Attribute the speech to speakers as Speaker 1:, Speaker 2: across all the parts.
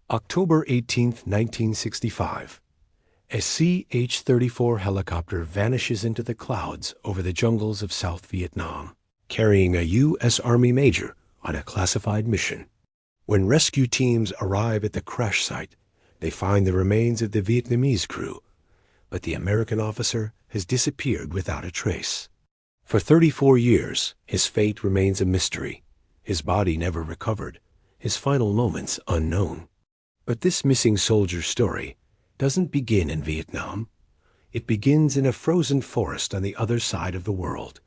Speaker 1: October 18, 1965. A CH-34 helicopter vanishes into the clouds over the jungles of South Vietnam, carrying a U.S. Army major on a classified mission. When rescue teams arrive at the crash site, they find the remains of the Vietnamese crew, but the American officer has disappeared without a trace. For 34 years, his fate remains a mystery, his body never recovered, his final moments unknown. But this missing soldier story doesn't begin in Vietnam. It begins in a frozen forest on the other side of the world,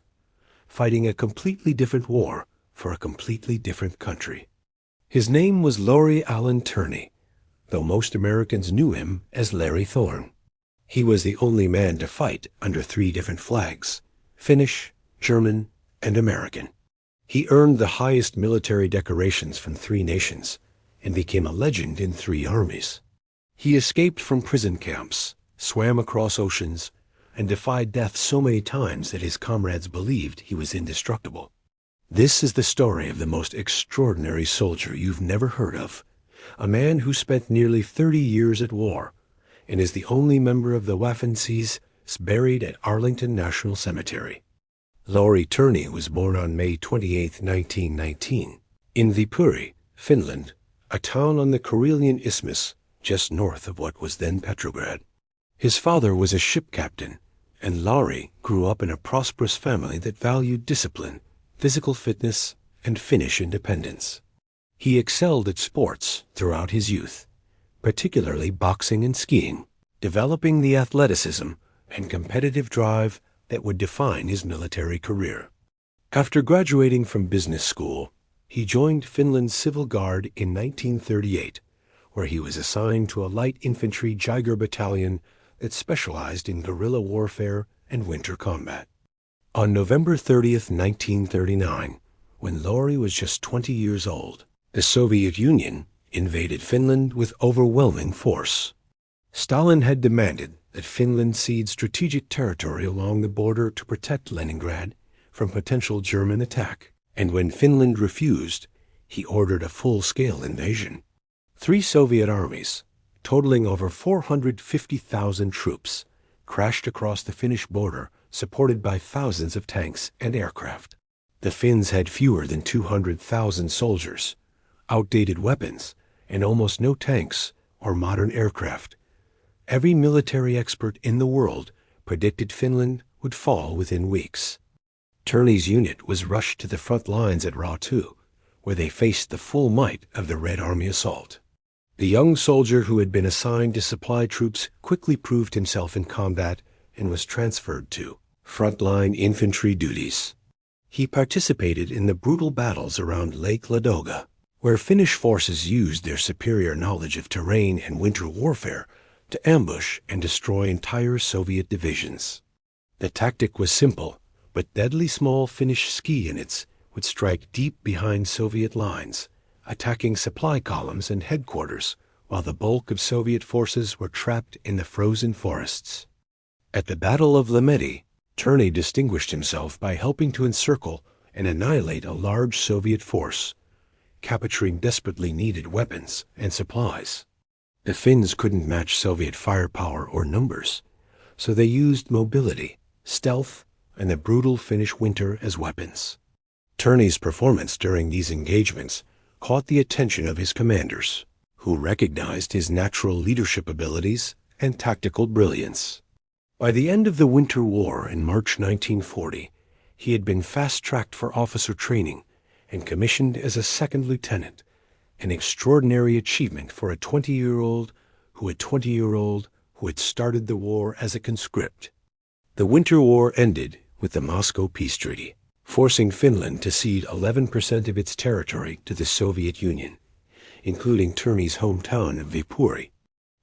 Speaker 1: fighting a completely different war for a completely different country. His name was Lauri Törni, though most Americans knew him as Larry Thorne. He was the only man to fight under 3 different flags: Finnish, German, and American. He earned the highest military decorations from 3 nations and became a legend in 3 armies. He escaped from prison camps, swam across oceans, and defied death so many times that his comrades believed he was indestructible. This is the story of the most extraordinary soldier you've never heard of, a man who spent nearly 30 years at war and is the only member of the Waffen-SS buried at Arlington National Cemetery. Lauri Törni was born on May 28, 1919, in Viipuri, Finland, a town on the Karelian Isthmus just north of what was then Petrograd. His father was a ship captain, and Lauri grew up in a prosperous family that valued discipline, physical fitness, and Finnish independence. He excelled at sports throughout his youth, particularly boxing and skiing, developing the athleticism and competitive drive that would define his military career. After graduating from business school, he joined Finland's Civil Guard in 1938, where he was assigned to a light infantry Jiger battalion that specialized in guerrilla warfare and winter combat. On November 30, 1939, when Lauri was just 20 years old, the Soviet Union invaded Finland with overwhelming force. Stalin had demanded that Finland cede strategic territory along the border to protect Leningrad from potential German attack, and when Finland refused, he ordered a full-scale invasion. 3 Soviet armies, totaling over 450,000 troops, crashed across the Finnish border, supported by thousands of tanks and aircraft. The Finns had fewer than 200,000 soldiers, outdated weapons, and almost no tanks or modern aircraft. Every military expert in the world predicted Finland would fall within weeks. Törni's unit was rushed to the front lines at Ratu, where they faced the full might of the Red Army assault. The young soldier who had been assigned to supply troops quickly proved himself in combat and was transferred to frontline infantry duties. He participated in the brutal battles around Lake Ladoga, where Finnish forces used their superior knowledge of terrain and winter warfare to ambush and destroy entire Soviet divisions. The tactic was simple, but deadly. Small Finnish ski units would strike deep behind Soviet lines, attacking supply columns and headquarters, while the bulk of Soviet forces were trapped in the frozen forests. At the Battle of Lemedi, Törni distinguished himself by helping to encircle and annihilate a large Soviet force, capturing desperately needed weapons and supplies. The Finns couldn't match Soviet firepower or numbers, so they used mobility, stealth, and the brutal Finnish winter as weapons. Törni's performance during these engagements caught the attention of his commanders, who recognized his natural leadership abilities and tactical brilliance. By the end of the Winter War in March 1940, he had been fast-tracked for officer training and commissioned as a 2nd lieutenant, an extraordinary achievement for a 20-year-old who had started the war as a conscript. The Winter War ended with the Moscow Peace Treaty, forcing Finland to cede 11% of its territory to the Soviet Union, including Törni's hometown of Viipuri.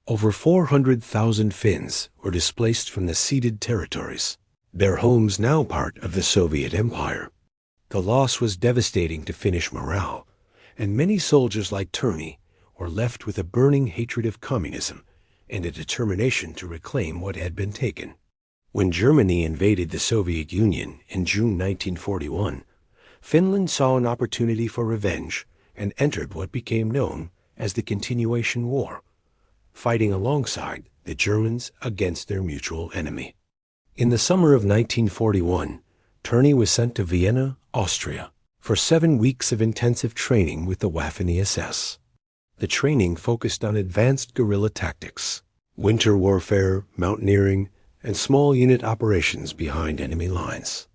Speaker 1: Over 400,000 Finns were displaced from the ceded territories, their homes now part of the Soviet Empire. The loss was devastating to Finnish morale, and many soldiers like Törni were left with a burning hatred of communism and a determination to reclaim what had been taken. When Germany invaded the Soviet Union in June 1941, Finland saw an opportunity for revenge and entered what became known as the Continuation War, fighting alongside the Germans against their mutual enemy. In the summer of 1941, Törni was sent to Vienna, Austria, for 7 weeks of intensive training with the Waffen-SS. The training focused on advanced guerrilla tactics, winter warfare, mountaineering, and small unit operations behind enemy lines.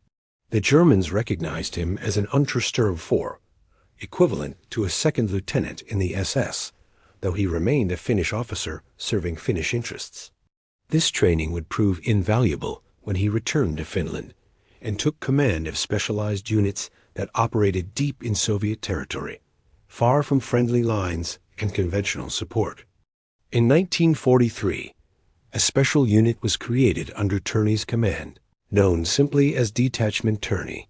Speaker 1: The Germans recognized him as an Untersturm, equivalent to a second lieutenant in the SS, though he remained a Finnish officer serving Finnish interests. This training would prove invaluable when he returned to Finland and took command of specialized units that operated deep in Soviet territory, far from friendly lines and conventional support. In 1943, a special unit was created under Törni's command, known simply as Detachment Törni.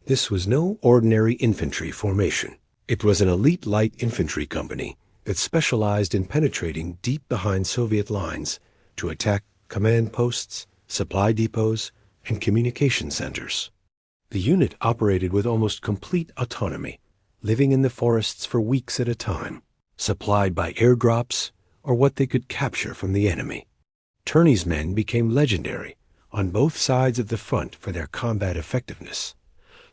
Speaker 1: This was no ordinary infantry formation. It was an elite light infantry company that specialized in penetrating deep behind Soviet lines to attack command posts, supply depots, and communication centers. The unit operated with almost complete autonomy, living in the forests for weeks at a time, supplied by airdrops or what they could capture from the enemy. Törni's men became legendary on both sides of the front for their combat effectiveness,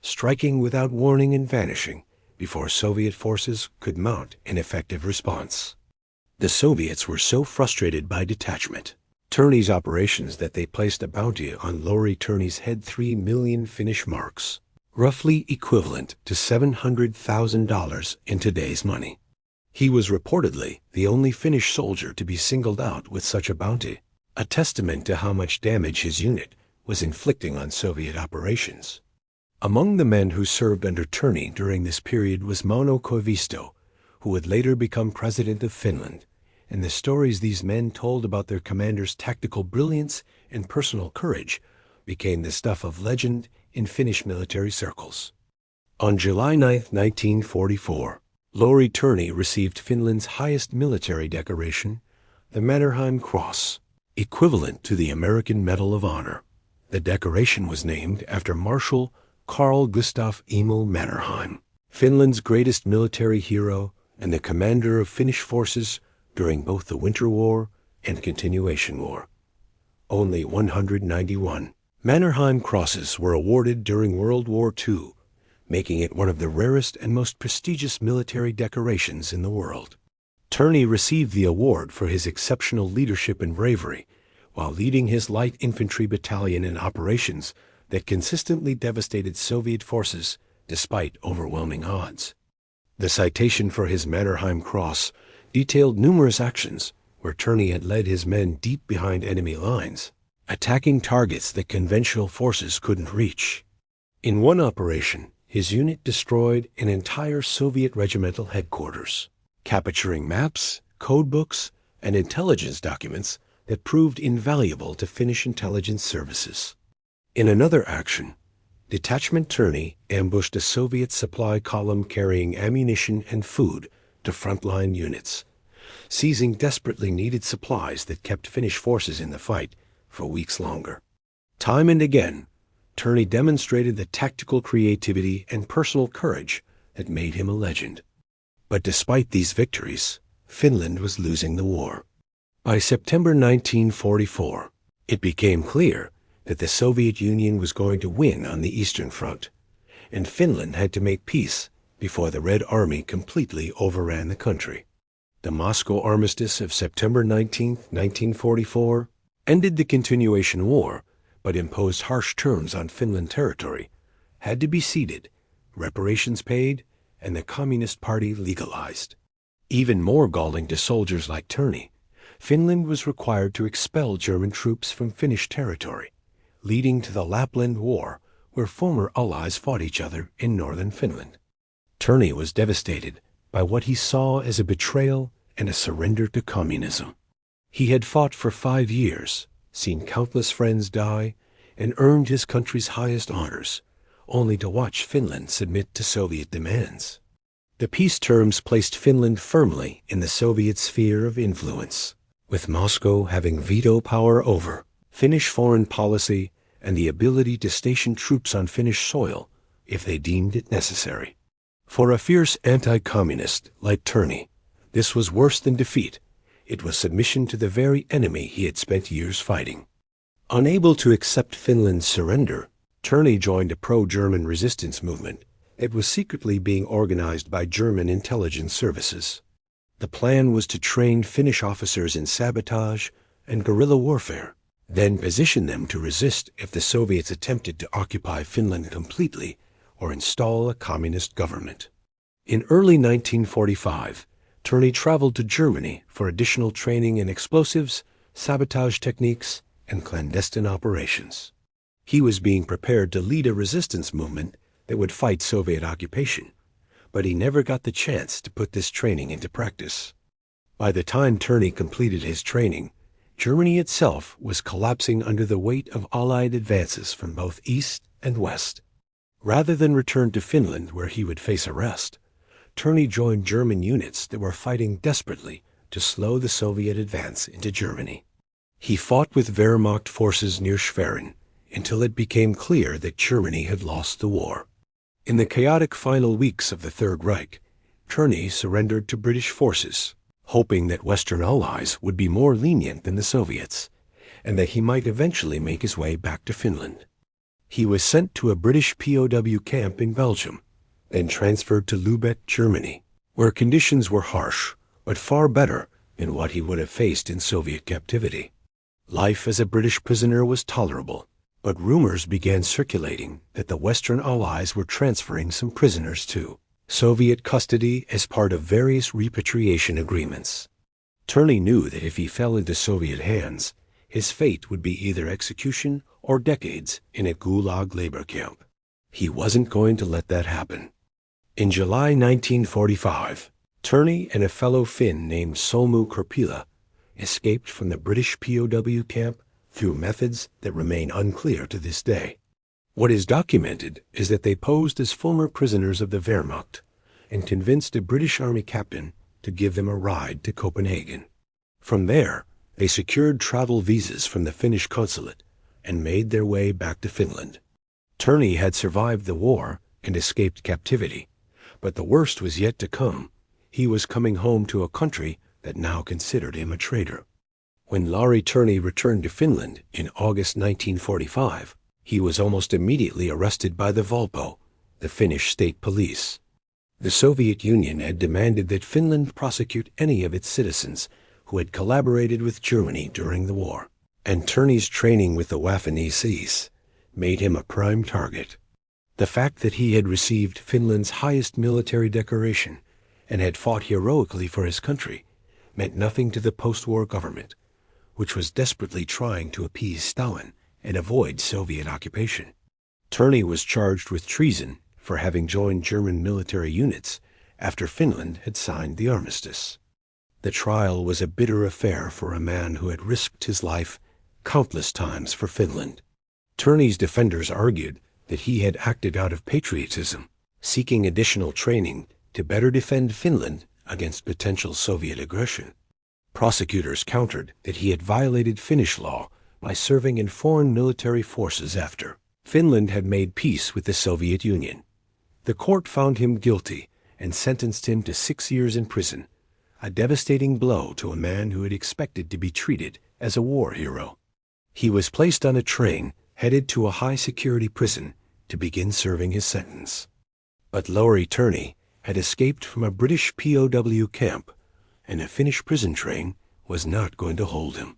Speaker 1: striking without warning and vanishing before Soviet forces could mount an effective response. The Soviets were so frustrated by detachment, Törni's operations, that they placed a bounty on Lauri Törni's head, 3 million Finnish marks, roughly equivalent to $700,000 in today's money. He was reportedly the only Finnish soldier to be singled out with such a bounty, a testament to how much damage his unit was inflicting on Soviet operations. Among the men who served under Törni during this period was Mauno Koivisto, who would later become president of Finland, and the stories these men told about their commander's tactical brilliance and personal courage became the stuff of legend in Finnish military circles. On July 9, 1944, Lauri Törni received Finland's highest military decoration, the Mannerheim Cross, equivalent to the American Medal of Honor. The decoration was named after Marshal Carl Gustaf Emil Mannerheim, Finland's greatest military hero and the commander of Finnish forces during both the Winter War and Continuation War. Only 191 Mannerheim crosses were awarded during World War II, making it one of the rarest and most prestigious military decorations in the world. Törni received the award for his exceptional leadership and bravery while leading his light infantry battalion in operations that consistently devastated Soviet forces despite overwhelming odds. The citation for his Mannerheim Cross detailed numerous actions where Törni had led his men deep behind enemy lines, attacking targets that conventional forces couldn't reach. In one operation, his unit destroyed an entire Soviet regimental headquarters, capturing maps, codebooks, and intelligence documents that proved invaluable to Finnish intelligence services. In another action, Detachment Törni ambushed a Soviet supply column carrying ammunition and food to frontline units, seizing desperately needed supplies that kept Finnish forces in the fight for weeks longer. Time and again, Törni demonstrated the tactical creativity and personal courage that made him a legend. But despite these victories, Finland was losing the war. By September 1944, it became clear that the Soviet Union was going to win on the Eastern Front, and Finland had to make peace before the Red Army completely overran the country. The Moscow Armistice of September 19, 1944, ended the Continuation War, but imposed harsh terms on Finland territory, had to be ceded, reparations paid, and the Communist Party legalized. Even more galling to soldiers like Törni, Finland was required to expel German troops from Finnish territory, leading to the Lapland War, where former allies fought each other in northern Finland. Törni was devastated by what he saw as a betrayal and a surrender to communism. He had fought for 5 years, seen countless friends die, and earned his country's highest honors, only to watch Finland submit to Soviet demands. The peace terms placed Finland firmly in the Soviet sphere of influence, with Moscow having veto power over Finnish foreign policy and the ability to station troops on Finnish soil if they deemed it necessary. For a fierce anti-communist like Törni, This was worse than defeat. It was submission to the very enemy he had spent years fighting. Unable to accept Finland's surrender, Törni joined a pro-German resistance movement that was secretly being organized by German intelligence services. The plan was to train Finnish officers in sabotage and guerrilla warfare, then position them to resist if the Soviets attempted to occupy Finland completely or install a communist government. In early 1945, Törni traveled to Germany for additional training in explosives, sabotage techniques, and clandestine operations. He was being prepared to lead a resistance movement that would fight Soviet occupation, but he never got the chance to put this training into practice. By the time Törni completed his training, Germany itself was collapsing under the weight of Allied advances from both east and west. Rather than return to Finland where he would face arrest, Törni joined German units that were fighting desperately to slow the Soviet advance into Germany. He fought with Wehrmacht forces near Schwerin until it became clear that Germany had lost the war. In the chaotic final weeks of the Third Reich, Törni surrendered to British forces, hoping that Western allies would be more lenient than the Soviets, and that he might eventually make his way back to Finland. He was sent to a British POW camp in Belgium, then transferred to Lübeck, Germany, where conditions were harsh, but far better than what he would have faced in Soviet captivity. Life as a British prisoner was tolerable, but rumors began circulating that the Western Allies were transferring some prisoners to Soviet custody as part of various repatriation agreements. Törni knew that if he fell into Soviet hands, his fate would be either execution or decades in a Gulag labor camp. He wasn't going to let that happen. In July 1945, Törni and a fellow Finn named Solmu Kurpila escaped from the British POW camp through methods that remain unclear to this day. What is documented is that they posed as former prisoners of the Wehrmacht and convinced a British Army captain to give them a ride to Copenhagen. From there, they secured travel visas from the Finnish consulate and made their way back to Finland. Törni had survived the war and escaped captivity, but the worst was yet to come. He was coming home to a country that now considered him a traitor. When Lauri Törni returned to Finland in August 1945, he was almost immediately arrested by the Valpo, the Finnish state police. The Soviet Union had demanded that Finland prosecute any of its citizens who had collaborated with Germany during the war, and Törni's training with the Waffen-SS made him a prime target. The fact that he had received Finland's highest military decoration and had fought heroically for his country meant nothing to the post-war government, which was desperately trying to appease Stalin and avoid Soviet occupation. Törni was charged with treason for having joined German military units after Finland had signed the armistice. The trial was a bitter affair for a man who had risked his life countless times for Finland. Törni's defenders argued that he had acted out of patriotism, seeking additional training to better defend Finland against potential Soviet aggression. Prosecutors countered that he had violated Finnish law by serving in foreign military forces after Finland had made peace with the Soviet Union. The court found him guilty and sentenced him to 6 years in prison, a devastating blow to a man who had expected to be treated as a war hero. He was placed on a train headed to a high-security prison to begin serving his sentence. But Lauri Törni had escaped from a British POW camp, and a Finnish prison train was not going to hold him.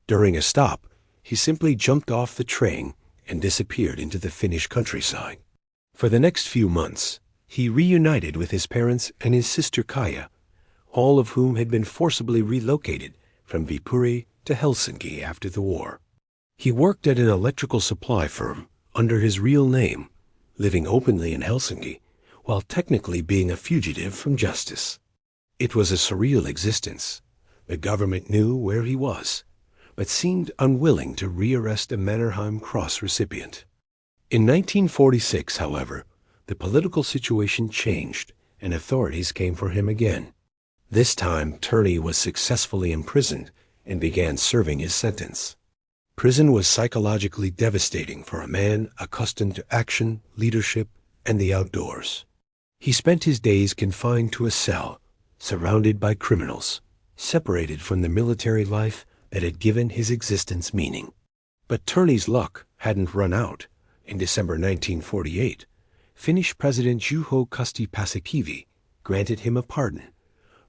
Speaker 1: During a stop, he simply jumped off the train and disappeared into the Finnish countryside. For the next few months, he reunited with his parents and his sister Kaija, all of whom had been forcibly relocated from Viipuri to Helsinki after the war. He worked at an electrical supply firm under his real name, living openly in Helsinki, while technically being a fugitive from justice. It was a surreal existence. The government knew where he was, but seemed unwilling to rearrest a Mannerheim Cross recipient. In 1946, however, the political situation changed and authorities came for him again. This time, Törni was successfully imprisoned and began serving his sentence. Prison was psychologically devastating for a man accustomed to action, leadership, and the outdoors. He spent his days confined to a cell, surrounded by criminals, separated from the military life that had given his existence meaning. But Törni's luck hadn't run out. In December 1948, Finnish President Juho Kusti Paasikivi granted him a pardon,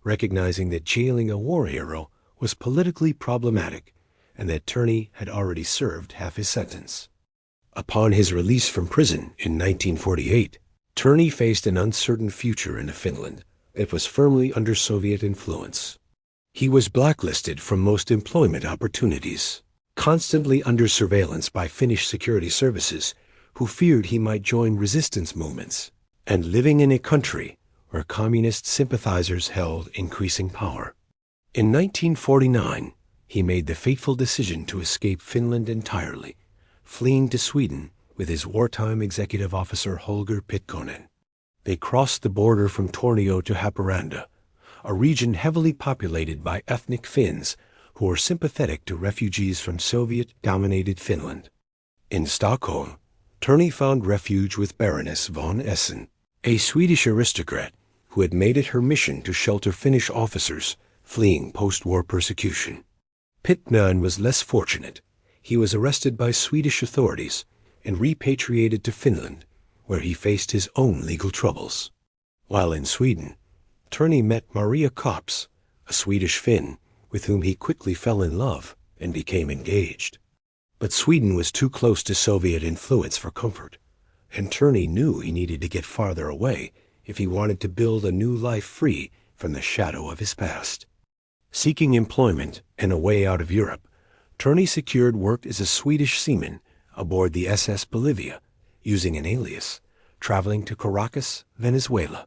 Speaker 1: recognizing that jailing a war hero was politically problematic and that Törni had already served half his sentence. Upon his release from prison in 1948, Törni faced an uncertain future in a Finland that was firmly under Soviet influence. He was blacklisted from most employment opportunities, constantly under surveillance by Finnish security services who feared he might join resistance movements, and living in a country where communist sympathizers held increasing power. In 1949, he made the fateful decision to escape Finland entirely, fleeing to Sweden with his wartime executive officer Holger Pitkonen. They crossed the border from Tornio to Haparanda, a region heavily populated by ethnic Finns who were sympathetic to refugees from Soviet-dominated Finland. In Stockholm, Törni found refuge with Baroness von Essen, a Swedish aristocrat who had made it her mission to shelter Finnish officers fleeing post-war persecution. Pitkonen was less fortunate. He was arrested by Swedish authorities and repatriated to Finland, where he faced his own legal troubles. While in Sweden, Törni met Maria Kops, a Swedish Finn, with whom he quickly fell in love and became engaged. But Sweden was too close to Soviet influence for comfort, and Törni knew he needed to get farther away if he wanted to build a new life free from the shadow of his past. Seeking employment and a way out of Europe, Törni secured work as a Swedish seaman aboard the SS Bolivia, using an alias, traveling to Caracas, Venezuela.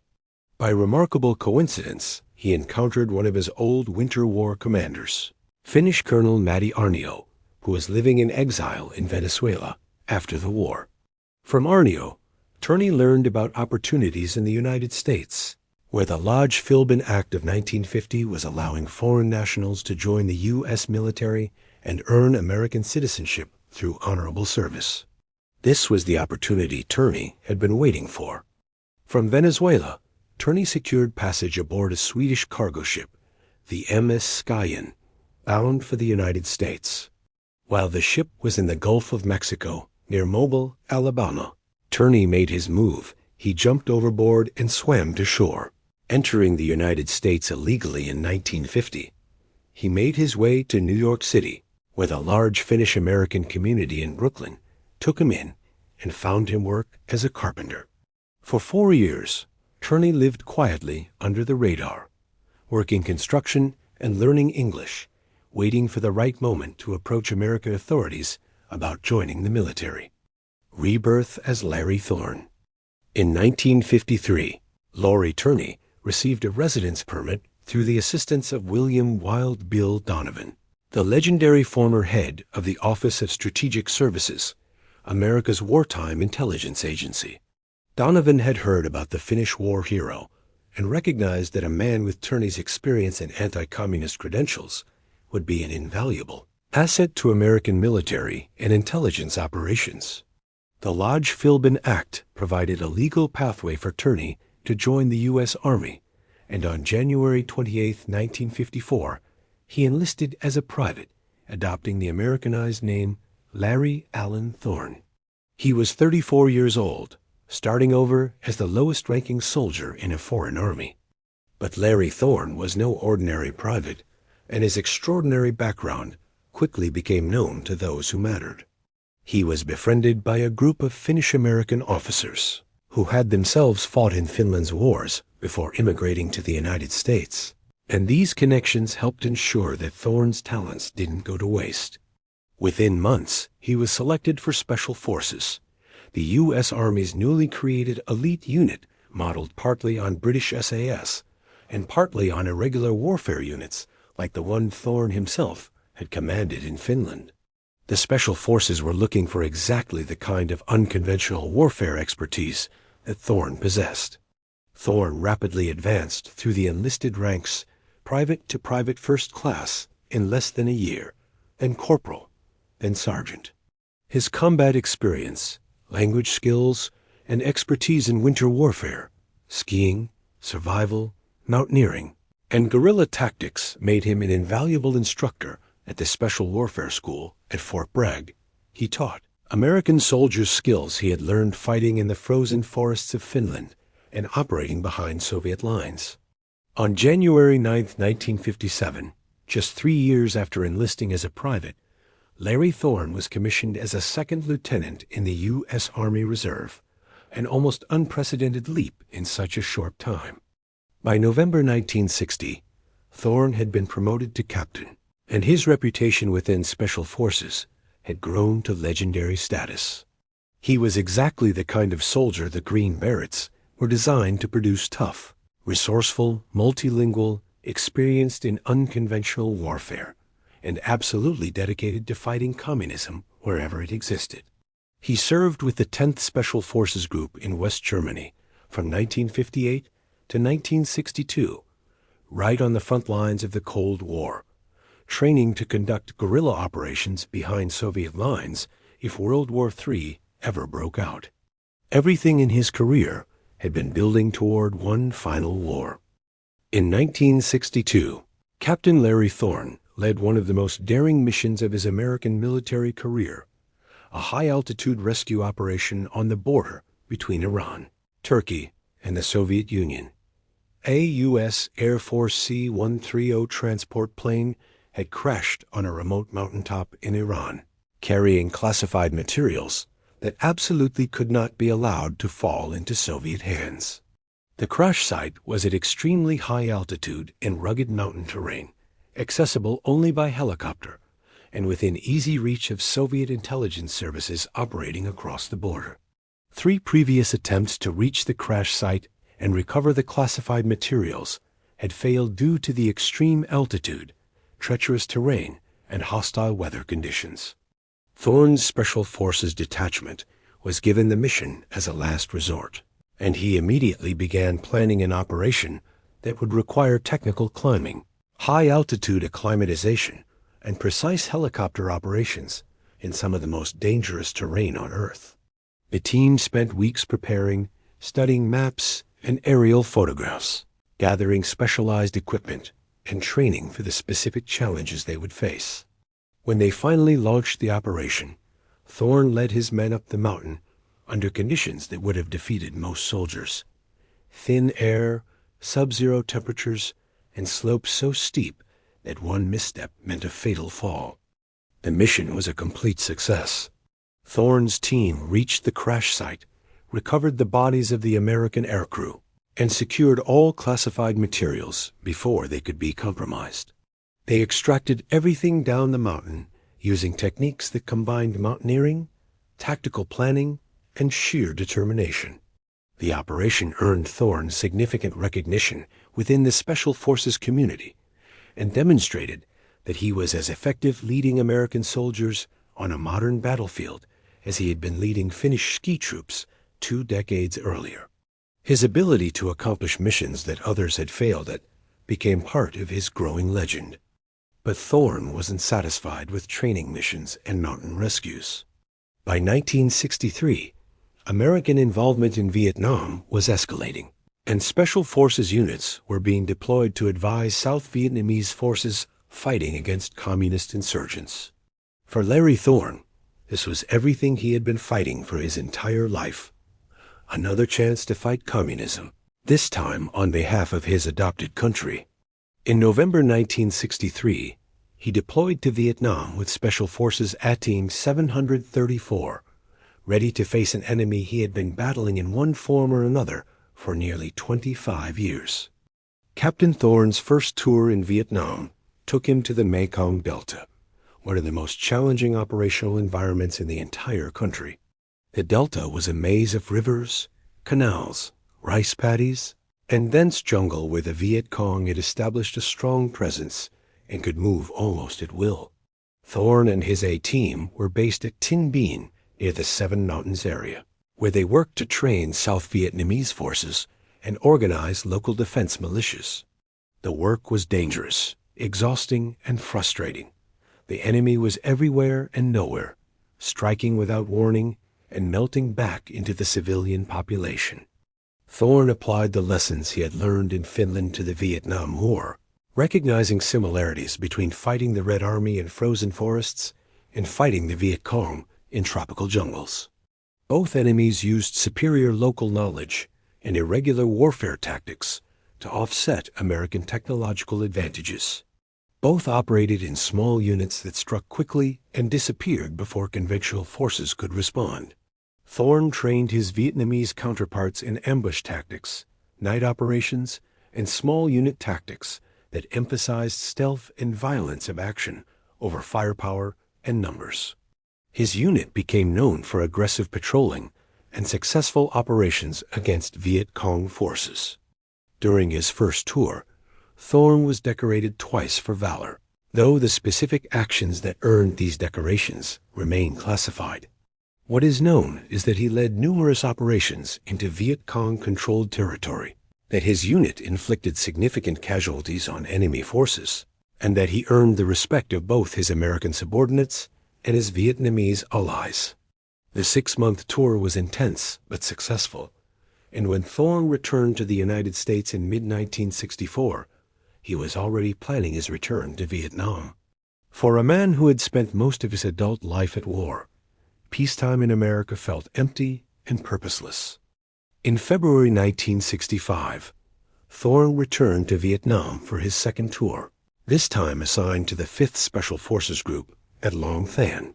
Speaker 1: By remarkable coincidence, he encountered one of his old Winter War commanders, Finnish Colonel Matti Aarnio, who was living in exile in Venezuela after the war. From Aarnio, Törni learned about opportunities in the United States, where the Lodge-Philbin Act of 1950 was allowing foreign nationals to join the U.S. military and earn American citizenship through honorable service. This was the opportunity Törni had been waiting for. From Venezuela, Törni secured passage aboard a Swedish cargo ship, the MS Skyen, bound for the United States. While the ship was in the Gulf of Mexico, near Mobile, Alabama, Törni made his move. He jumped overboard and swam to shore. Entering the United States illegally in 1950, he made his way to New York City, where the large Finnish-American community in Brooklyn took him in and found him work as a carpenter. For 4 years, Törni lived quietly under the radar, working construction and learning English, waiting for the right moment to approach American authorities about joining the military. Rebirth as Lauri Thorne. In 1953, Lauri Törni received a residence permit through the assistance of William Wild Bill Donovan, the legendary former head of the Office of Strategic Services, America's wartime intelligence agency. Donovan had heard about the Finnish war hero and recognized that a man with Törni's experience and anti-communist credentials would be an invaluable asset to American military and intelligence operations. The Lodge-Philbin Act provided a legal pathway for Törni to join the U.S. Army, and on January 28, 1954, he enlisted as a private, adopting the Americanized name Lauri Allen Thorne. He was 34 years old, starting over as the lowest-ranking soldier in a foreign army. But Lauri Thorne was no ordinary private, and his extraordinary background quickly became known to those who mattered. He was befriended by a group of Finnish-American officers who had themselves fought in Finland's wars before immigrating to the United States, and these connections helped ensure that Thorne's talents didn't go to waste. Within months, he was selected for Special Forces, the U.S. Army's newly created elite unit modeled partly on British SAS and partly on irregular warfare units like the one Thorne himself had commanded in Finland. The Special Forces were looking for exactly the kind of unconventional warfare expertise that Thorne possessed. Thorne rapidly advanced through the enlisted ranks, private to private first class, in less than a year, then corporal, then sergeant. His combat experience, language skills, and expertise in winter warfare, skiing, survival, mountaineering, And guerrilla tactics made him an invaluable instructor at the Special Warfare School at Fort Bragg. He taught American soldiers skills he had learned fighting in the frozen forests of Finland and operating behind Soviet lines. On January 9, 1957, just 3 years after enlisting as a private, Lauri Thorne was commissioned as a second lieutenant in the U.S. Army Reserve, an almost unprecedented leap in such a short time. By November 1960, Thorne had been promoted to captain, and his reputation within Special Forces had grown to legendary status. He was exactly the kind of soldier the Green Berets were designed to produce: tough, resourceful, multilingual, experienced in unconventional warfare, and absolutely dedicated to fighting communism wherever it existed. He served with the 10th Special Forces Group in West Germany from 1958 to 1962, right on the front lines of the Cold War, training to conduct guerrilla operations behind Soviet lines if World War III ever broke out. Everything in his career had been building toward one final war. In 1962, Captain Lauri Thorne led one of the most daring missions of his American military career, a high-altitude rescue operation on the border between Iran, Turkey, and the Soviet Union. A U.S. Air Force C-130 transport plane had crashed on a remote mountaintop in Iran, carrying classified materials that absolutely could not be allowed to fall into Soviet hands. The crash site was at extremely high altitude in rugged mountain terrain, accessible only by helicopter, and within easy reach of Soviet intelligence services operating across the border. 3 previous attempts to reach the crash site and recover the classified materials had failed due to the extreme altitude, treacherous terrain, and hostile weather conditions. Thorne's Special Forces detachment was given the mission as a last resort, and he immediately began planning an operation that would require technical climbing, high-altitude acclimatization, and precise helicopter operations in some of the most dangerous terrain on Earth. The team spent weeks preparing, studying maps and aerial photographs, gathering specialized equipment, and training for the specific challenges they would face. When they finally launched the operation, Thorne led his men up the mountain under conditions that would have defeated most soldiers: thin air, sub-zero temperatures, and slopes so steep that one misstep meant a fatal fall. The mission was a complete success. Thorne's team reached the crash site, recovered the bodies of the American aircrew, and secured all classified materials before they could be compromised. They extracted everything down the mountain using techniques that combined mountaineering, tactical planning, and sheer determination. The operation earned Thorne significant recognition within the Special Forces community and demonstrated that he was as effective leading American soldiers on a modern battlefield as he had been leading Finnish ski troops 2 decades earlier. His ability to accomplish missions that others had failed at became part of his growing legend. But Thorne wasn't satisfied with training missions and mountain rescues. By 1963, American involvement in Vietnam was escalating, and Special Forces units were being deployed to advise South Vietnamese forces fighting against communist insurgents. For Lauri Thorne, this was everything he had been fighting for his entire life: another chance to fight communism, this time on behalf of his adopted country. In November 1963, he deployed to Vietnam with Special Forces A-Team 734, ready to face an enemy he had been battling in one form or another for nearly 25 years. Captain Thorne's first tour in Vietnam took him to the Mekong Delta, one of the most challenging operational environments in the entire country. The Delta was a maze of rivers, canals, rice paddies, and dense jungle where the Viet Cong had established a strong presence and could move almost at will. Thorne and his A-Team were based at Tin Binh near the Seven Mountains area, where they worked to train South Vietnamese forces and organize local defense militias. The work was dangerous, exhausting, and frustrating. The enemy was everywhere and nowhere, striking without warning and melting back into the civilian population. Thorne applied the lessons he had learned in Finland to the Vietnam War, recognizing similarities between fighting the Red Army in frozen forests and fighting the Viet Cong in tropical jungles. Both enemies used superior local knowledge and irregular warfare tactics to offset American technological advantages. Both operated in small units that struck quickly and disappeared before conventional forces could respond. Thorne trained his Vietnamese counterparts in ambush tactics, night operations, and small unit tactics that emphasized stealth and violence of action over firepower and numbers. His unit became known for aggressive patrolling and successful operations against Viet Cong forces. During his first tour, Thorne was decorated twice for valor, though the specific actions that earned these decorations remain classified. What is known is that he led numerous operations into Viet Cong-controlled territory, that his unit inflicted significant casualties on enemy forces, and that he earned the respect of both his American subordinates and his Vietnamese allies. The 6-month tour was intense but successful, and when Thorne returned to the United States in mid-1964, he was already planning his return to Vietnam. For a man who had spent most of his adult life at war, peacetime in America felt empty and purposeless. In February 1965, Thorne returned to Vietnam for his second tour, this time assigned to the 5th Special Forces Group at Long Thanh.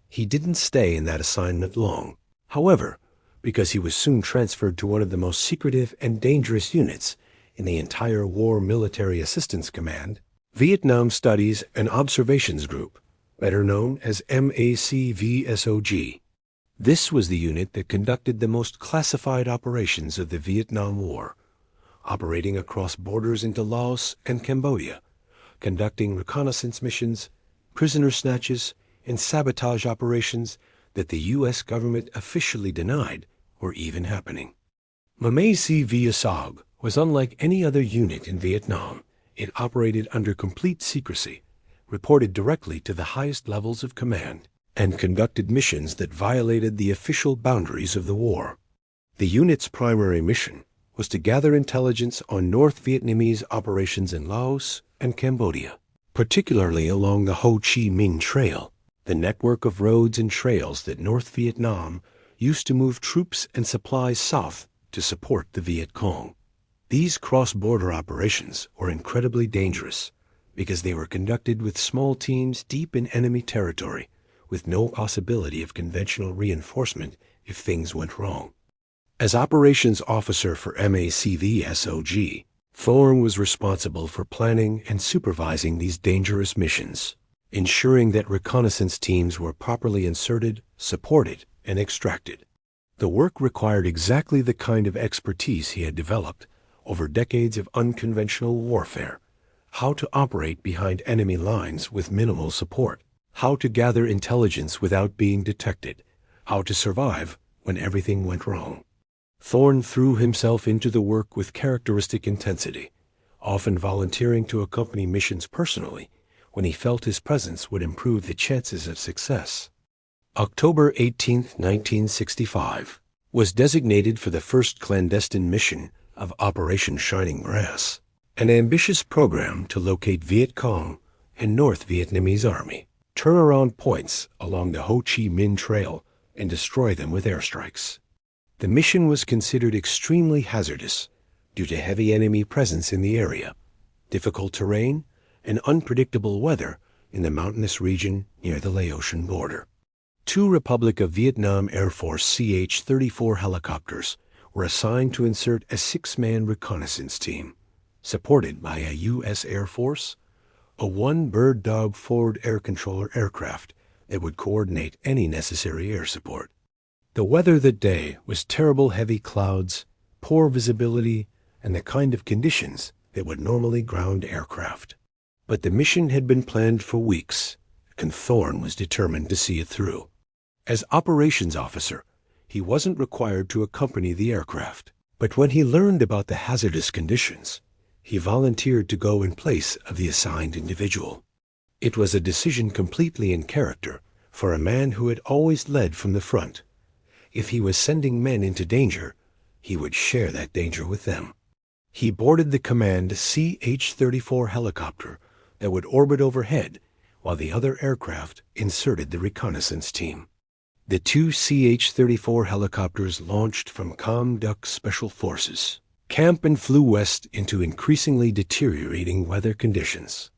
Speaker 1: He didn't stay in that assignment long, however, because he was soon transferred to one of the most secretive and dangerous units in the entire War Military Assistance Command, Vietnam Studies and Observations Group, better known as MACVSOG. This was the unit that conducted the most classified operations of the Vietnam War, operating across borders into Laos and Cambodia, conducting reconnaissance missions, prisoner snatches, and sabotage operations that the U.S. government officially denied were even happening. MACVSOG was unlike any other unit in Vietnam. It operated under complete secrecy, reported directly to the highest levels of command, and conducted missions that violated the official boundaries of the war. The unit's primary mission was to gather intelligence on North Vietnamese operations in Laos and Cambodia, particularly along the Ho Chi Minh Trail, the network of roads and trails that North Vietnam used to move troops and supplies south to support the Viet Cong. These cross-border operations were incredibly dangerous because they were conducted with small teams deep in enemy territory, with no possibility of conventional reinforcement if things went wrong. As operations officer for MACVSOG, Thorne was responsible for planning and supervising these dangerous missions, ensuring that reconnaissance teams were properly inserted, supported, and extracted. The work required exactly the kind of expertise he had developed over decades of unconventional warfare: how to operate behind enemy lines with minimal support, how to gather intelligence without being detected, how to survive when everything went wrong. Thorne threw himself into the work with characteristic intensity, often volunteering to accompany missions personally when he felt his presence would improve the chances of success. October 18, 1965, was designated for the first clandestine mission of Operation Shining Brass, an ambitious program to locate Viet Cong and North Vietnamese Army, turnaround points along the Ho Chi Minh Trail, and destroy them with airstrikes. The mission was considered extremely hazardous due to heavy enemy presence in the area, difficult terrain, and unpredictable weather in the mountainous region near the Laotian border. 2 Republic of Vietnam Air Force CH-34 helicopters were assigned to insert a 6-man reconnaissance team, supported by a U.S. Air Force, a 1-bird dog forward air controller aircraft that would coordinate any necessary air support. The weather that day was terrible heavy clouds, poor visibility, and the kind of conditions that would normally ground aircraft. But the mission had been planned for weeks, and Thorne was determined to see it through. As operations officer, he wasn't required to accompany the aircraft, but when he learned about the hazardous conditions, he volunteered to go in place of the assigned individual. It was a decision completely in character for a man who had always led from the front. If he was sending men into danger, he would share that danger with them. He boarded the command CH-34 helicopter that would orbit overhead while the other aircraft inserted the reconnaissance team. The two CH-34 helicopters launched from ComDuck Special Forces camp and flew west into increasingly deteriorating weather conditions.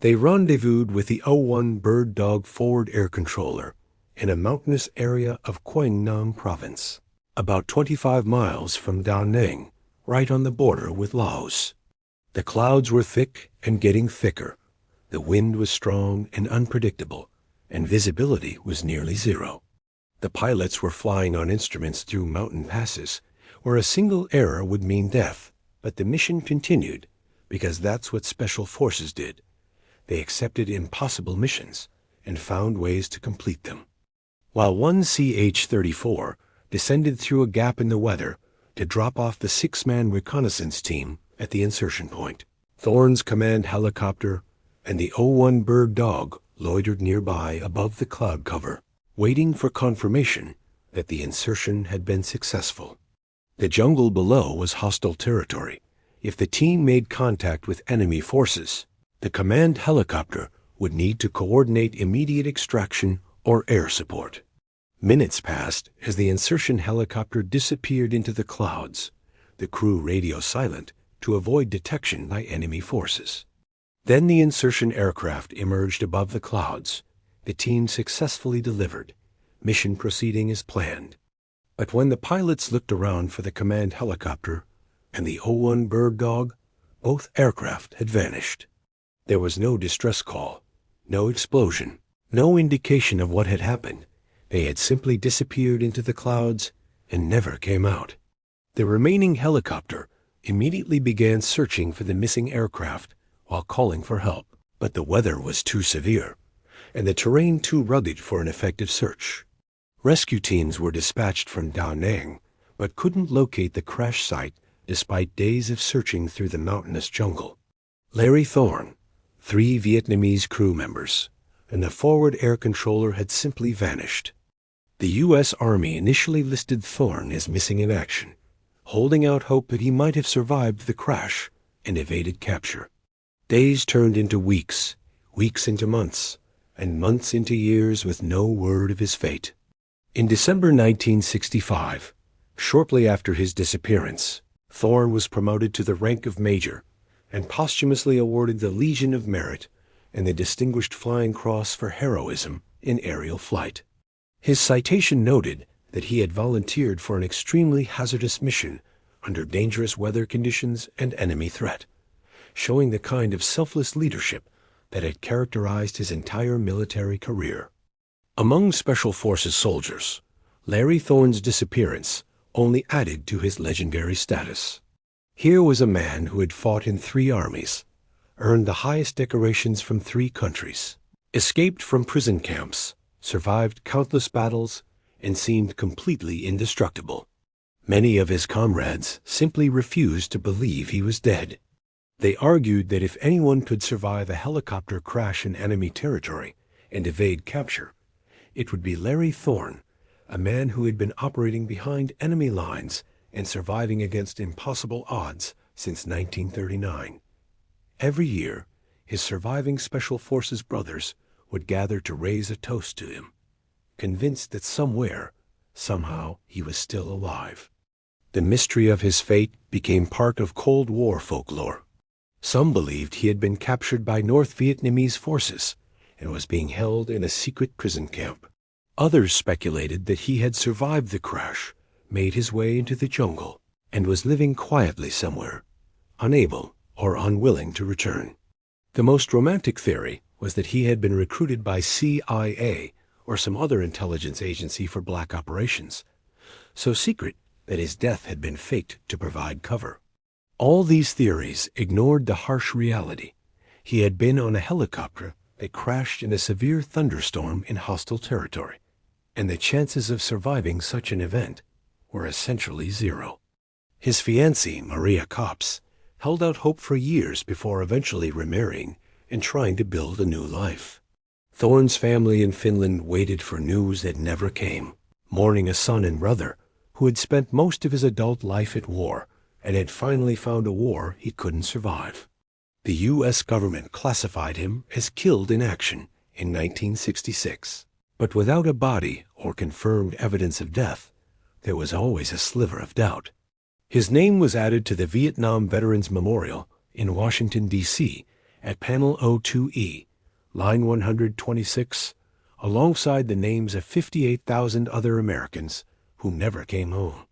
Speaker 1: They rendezvoused with the O-1 Bird Dog forward air controller in a mountainous area of Quang Province, about 25 miles from Da Nang, right on the border with Laos. The clouds were thick and getting thicker. The wind was strong and unpredictable, and visibility was nearly zero. The pilots were flying on instruments through mountain passes where a single error would mean death, but the mission continued because that's what Special Forces did. They accepted impossible missions and found ways to complete them. While one CH-34 descended through a gap in the weather to drop off the 6-man reconnaissance team at the insertion point, Thorne's command helicopter and the O-1 Bird Dog loitered nearby above the cloud cover, waiting for confirmation that the insertion had been successful. The jungle below was hostile territory. If the team made contact with enemy forces, the command helicopter would need to coordinate immediate extraction or air support. Minutes passed as the insertion helicopter disappeared into the clouds, the crew radio silent to avoid detection by enemy forces. Then the insertion aircraft emerged above the clouds. The team successfully delivered. Mission proceeding as planned. But when the pilots looked around for the command helicopter and the O-1 Bird Dog, both aircraft had vanished. There was no distress call, no explosion, no indication of what had happened. They had simply disappeared into the clouds and never came out. The remaining helicopter immediately began searching for the missing aircraft while calling for help. But the weather was too severe and the terrain too rugged for an effective search. Rescue teams were dispatched from Da Nang, but couldn't locate the crash site despite days of searching through the mountainous jungle. Lauri Thorne, 3 Vietnamese crew members, and the forward air controller had simply vanished. The U.S. Army initially listed Thorne as missing in action, holding out hope that he might have survived the crash and evaded capture. Days turned into weeks, weeks into months, and months into years with no word of his fate. In December 1965, shortly after his disappearance, Thorne was promoted to the rank of major and posthumously awarded the Legion of Merit and the Distinguished Flying Cross for heroism in aerial flight. His citation noted that he had volunteered for an extremely hazardous mission under dangerous weather conditions and enemy threat, showing the kind of selfless leadership that had characterized his entire military career. Among Special Forces soldiers, Lauri Thorne's disappearance only added to his legendary status. Here was a man who had fought in 3 armies, earned the highest decorations from 3 countries, escaped from prison camps, survived countless battles, and seemed completely indestructible. Many of his comrades simply refused to believe he was dead. They argued that if anyone could survive a helicopter crash in enemy territory and evade capture, it would be Lauri Thorne, a man who had been operating behind enemy lines and surviving against impossible odds since 1939. Every year, his surviving Special Forces brothers would gather to raise a toast to him, convinced that somewhere, somehow, he was still alive. The mystery of his fate became part of Cold War folklore. Some believed he had been captured by North Vietnamese forces and was being held in a secret prison camp. Others speculated that he had survived the crash, made his way into the jungle, and was living quietly somewhere, unable or unwilling to return. The most romantic theory was that he had been recruited by CIA or some other intelligence agency for black operations, so secret that his death had been faked to provide cover. All these theories ignored the harsh reality. He had been on a helicopter that crashed in a severe thunderstorm in hostile territory, and the chances of surviving such an event were essentially zero. His fiancée, Maria Kops, held out hope for years before eventually remarrying and trying to build a new life. Thorne's family in Finland waited for news that never came, mourning a son and brother who had spent most of his adult life at war and had finally found a war he couldn't survive. The U.S. government classified him as killed in action in 1966. But without a body or confirmed evidence of death, there was always a sliver of doubt. His name was added to the Vietnam Veterans Memorial in Washington, D.C. at Panel O2E, line 126, alongside the names of 58,000 other Americans who never came home.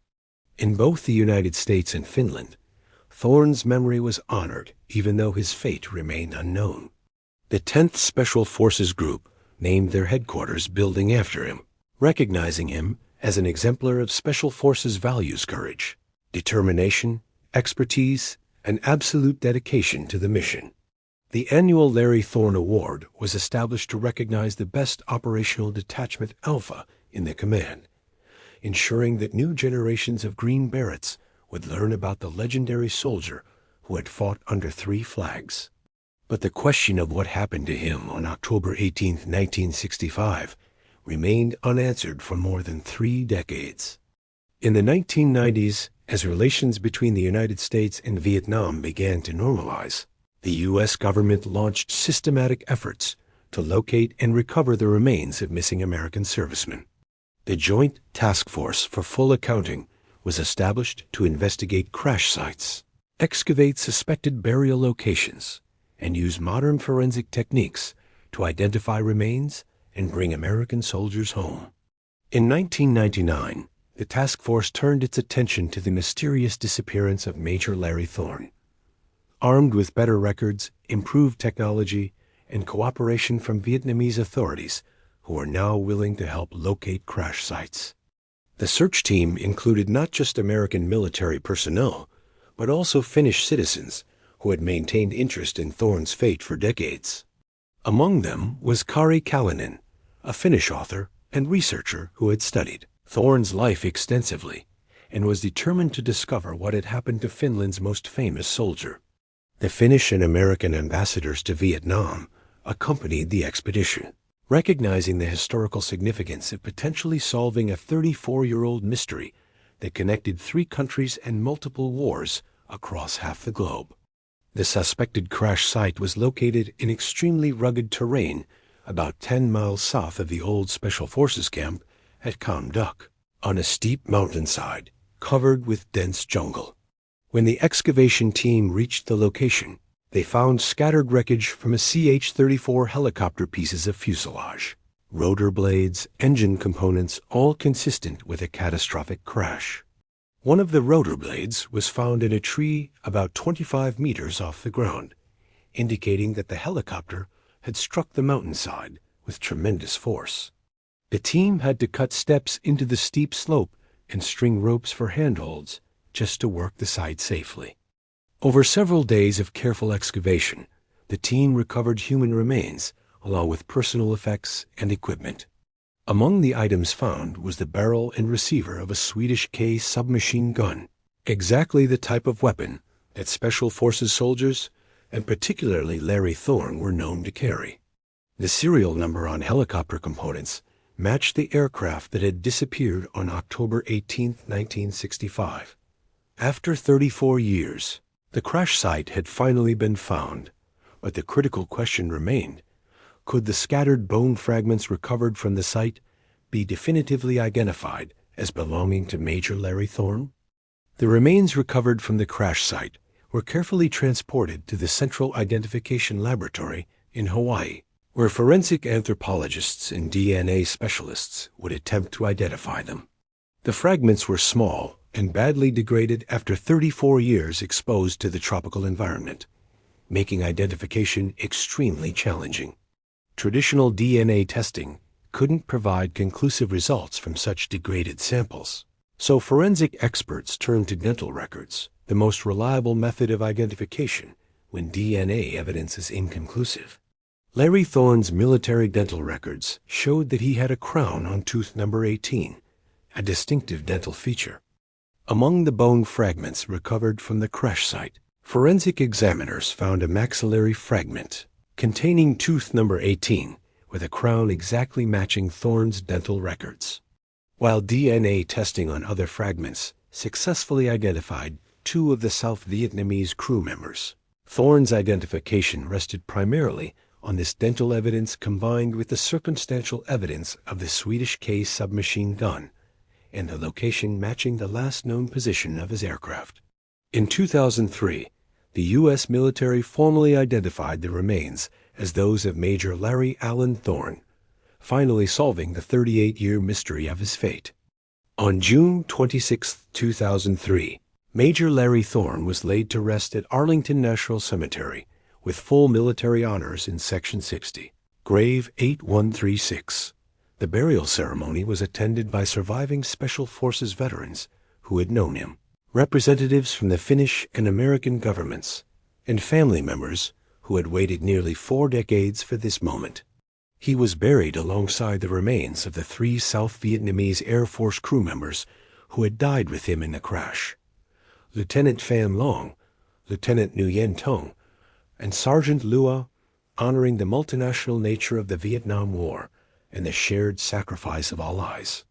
Speaker 1: In both the United States and Finland, Thorne's memory was honored even though his fate remained unknown. The 10th Special Forces Group named their headquarters building after him, recognizing him as an exemplar of Special Forces values: courage, determination, expertise, and absolute dedication to the mission. The annual Lauri Thorne Award was established to recognize the best operational detachment alpha in the command, ensuring that new generations of Green Berets would learn about the legendary soldier who had fought under 3 flags. But the question of what happened to him on October 18, 1965, remained unanswered for more than 3 decades. In the 1990s, as relations between the United States and Vietnam began to normalize, the U.S. government launched systematic efforts to locate and recover the remains of missing American servicemen. The Joint Task Force for Full Accounting was established to investigate crash sites, excavate suspected burial locations, and use modern forensic techniques to identify remains and bring American soldiers home. In 1999, the task force turned its attention to the mysterious disappearance of Major Lauri Thorne. Armed with better records, improved technology, and cooperation from Vietnamese authorities, who are now willing to help locate crash sites. The search team included not just American military personnel, but also Finnish citizens who had maintained interest in Thorne's fate for decades. Among them was Kari Kallinen, a Finnish author and researcher who had studied Thorne's life extensively and was determined to discover what had happened to Finland's most famous soldier. The Finnish and American ambassadors to Vietnam accompanied the expedition, recognizing the historical significance of potentially solving a 34-year-old mystery that connected 3 countries and multiple wars across half the globe. The suspected crash site was located in extremely rugged terrain about 10 miles south of the old Special Forces camp at Kham Duc, on a steep mountainside covered with dense jungle. When the excavation team reached the location, they found scattered wreckage from a CH-34 helicopter, pieces of fuselage, rotor blades, engine components, all consistent with a catastrophic crash. One of the rotor blades was found in a tree about 25 meters off the ground, indicating that the helicopter had struck the mountainside with tremendous force. The team had to cut steps into the steep slope and string ropes for handholds just to work the site safely. Over several days of careful excavation, the team recovered human remains along with personal effects and equipment. Among the items found was the barrel and receiver of a Swedish K submachine gun, exactly the type of weapon that Special Forces soldiers, and particularly Lauri Thorne, were known to carry. The serial number on helicopter components matched the aircraft that had disappeared on October 18, 1965. After 34 years, the crash site had finally been found, but the critical question remained: could the scattered bone fragments recovered from the site be definitively identified as belonging to Major Lauri Thorne? The remains recovered from the crash site were carefully transported to the Central Identification Laboratory in Hawaii, where forensic anthropologists and DNA specialists would attempt to identify them. The fragments were small and badly degraded after 34 years exposed to the tropical environment, making identification extremely challenging. Traditional DNA testing couldn't provide conclusive results from such degraded samples, so forensic experts turned to dental records, the most reliable method of identification when DNA evidence is inconclusive. Lauri Thorne's military dental records showed that he had a crown on tooth number 18, a distinctive dental feature. Among the bone fragments recovered from the crash site, forensic examiners found a maxillary fragment containing tooth number 18 with a crown exactly matching Thorne's dental records. while DNA testing on other fragments successfully identified 2 of the South Vietnamese crew members. Thorne's identification rested primarily on this dental evidence combined with the circumstantial evidence of the Swedish K submachine gun and the location matching the last known position of his aircraft. In 2003, the U.S. military formally identified the remains as those of Major Larry Allen Thorne, finally solving the 38-year mystery of his fate. On June 26, 2003, Major Larry Thorne was laid to rest at Arlington National Cemetery with full military honors in Section 60, Grave 8136. The burial ceremony was attended by surviving Special Forces veterans who had known him, representatives from the Finnish and American governments, and family members who had waited nearly 4 decades for this moment. He was buried alongside the remains of the 3 South Vietnamese Air Force crew members who had died with him in the crash: Lieutenant Pham Long, Lieutenant Nguyen Tong, and Sergeant Lua, honoring the multinational nature of the Vietnam War and the shared sacrifice of all lives.